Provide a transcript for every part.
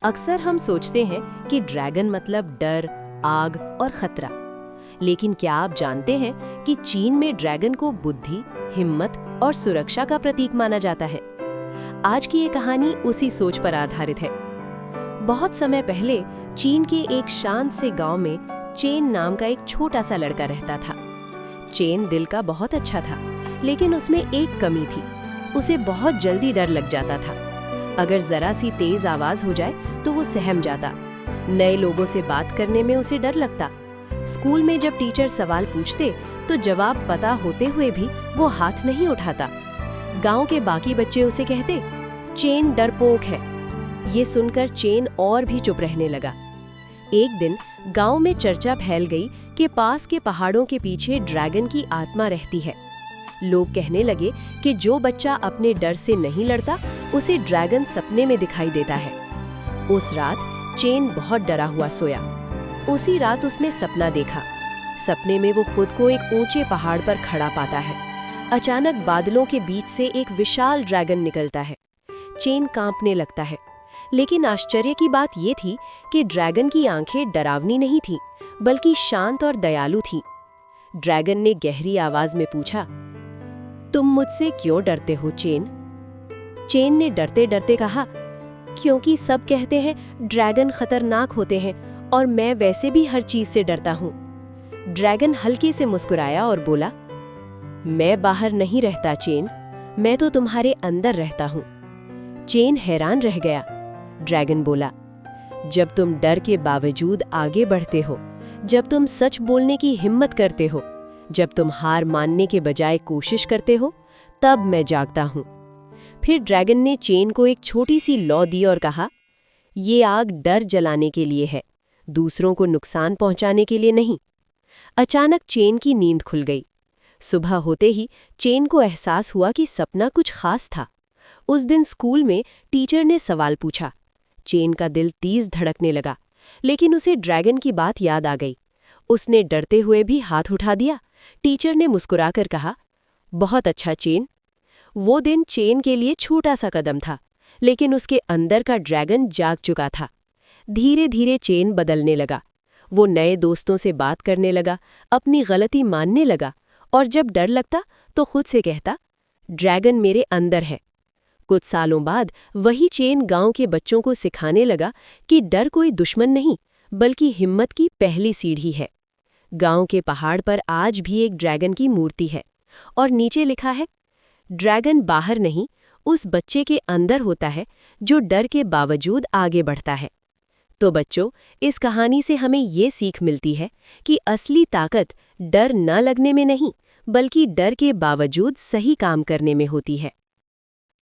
अक्सर हम सोचते हैं कि ड्रैगन मतलब डर, आग और खतरा। लेकिन क्या आप जानते हैं कि चीन में ड्रैगन को बुद्धि, हिम्मत और सुरक्षा का प्रतीक माना जाता है। आज की ये कहानी उसी सोच पर आधारित है। बहुत समय पहले चीन के एक शांत से गांव में चेन नाम का एक छोटा सा लड़का रहता था। चेन दिल का बहुत अच्छा था, लेकिन उसमें एक कमी थी। उसे बहुत जल्दी डर लग जाता था। अगर जरा सी तेज आवाज हो जाए तो वो सहम जाता। नए लोगों से बात करने में उसे डर लगता। स्कूल में जब टीचर सवाल पूछते तो जवाब पता होते हुए भी वो हाथ नहीं उठाता। गांव के बाकी बच्चे उसे कहते, चेन डरपोक है। ये सुनकर चेन और भी चुप रहने लगा। एक दिन गांव में चर्चा फैल गई कि पास के पहाड़ों के पीछे ड्रैगन की आत्मा रहती है। लोग कहने लगे कि जो बच्चा अपने डर से नहीं लड़ता, उसे ड्रैगन सपने में दिखाई देता है। उस रात चेन बहुत डरा हुआ सोया। उसी रात उसने सपना देखा। सपने में वो खुद को एक ऊंचे पहाड़ पर खड़ा पाता है। अचानक बादलों के बीच से एक विशाल ड्रैगन निकलता है। चेन कांपने लगता है। लेकिन आश्चर्य की बात ये थी कि ड्रैगन की आंखें डरावनी नहीं थीं, बल्कि शांत और दयालु थीं। ड्रैगन ने गहरी आवाज में पूछा, तुम मुझसे क्यों डरते हो चेन? चेन ने डरते डरते कहा, क्योंकि सब कहते हैं ड्रैगन खतरनाक होते हैं और मैं वैसे भी हर चीज से डरता हूँ। ड्रैगन हल्के से मुस्कुराया और बोला, मैं बाहर नहीं रहता चेन, मैं तो तुम्हारे अंदर रहता हूँ। चेन हैरान रह गया। ड्रैगन बोला, जब तुम डर के बावजूद आगे बढ़ते हो, जब तुम सच बोलने की हिम्मत करते हो, जब तुम हार मानने के बजाय कोशिश करते हो, तब मैं जागता हूँ। फिर ड्रैगन ने चेन को एक छोटी सी लौ दी और कहा, ये आग डर जलाने के लिए है, दूसरों को नुकसान पहुंचाने के लिए नहीं। अचानक चेन की नींद खुल गई। सुबह होते ही चेन को एहसास हुआ कि सपना कुछ खास था। उस दिन स्कूल में टीचर ने सवाल पूछा। चेन का दिल तेज धड़कने लगा, लेकिन उसे ड्रैगन की बात याद आ गई। उसने डरते हुए भी हाथ उठा दिया। टीचर ने मुस्कुराकर कहा, बहुत अच्छा चेन। वो दिन चेन के लिए छोटा सा कदम था, लेकिन उसके अंदर का ड्रैगन जाग चुका था। धीरे धीरे चेन बदलने लगा। वो नए दोस्तों से बात करने लगा, अपनी गलती मानने लगा और जब डर लगता तो खुद से कहता, ड्रैगन मेरे अंदर है। कुछ सालों बाद वही चेन गांव के बच्चों को सिखाने लगा कि डर कोई दुश्मन नहीं, बल्कि हिम्मत की पहली सीढ़ी है। गांव के पहाड़ पर आज भी एक ड्रैगन की मूर्ति है और नीचे लिखा है, ड्रैगन बाहर नहीं, उस बच्चे के अंदर होता है जो डर के बावजूद आगे बढ़ता है। तो बच्चों, इस कहानी से हमें ये सीख मिलती है कि असली ताकत डर न लगने में नहीं, बल्कि डर के बावजूद सही काम करने में होती है।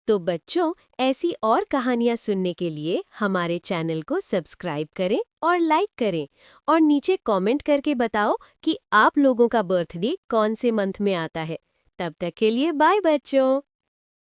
तो बच्चों, ऐसी और कहानियाँ सुनने के लिए हमारे चैनल को सब्सक्राइब करें और लाइक करें और नीचे कमेंट करके बताओ कि आप लोगों का बर्थडे कौन से मंथ में आता है। तब तक के लिए बाय बच्चों।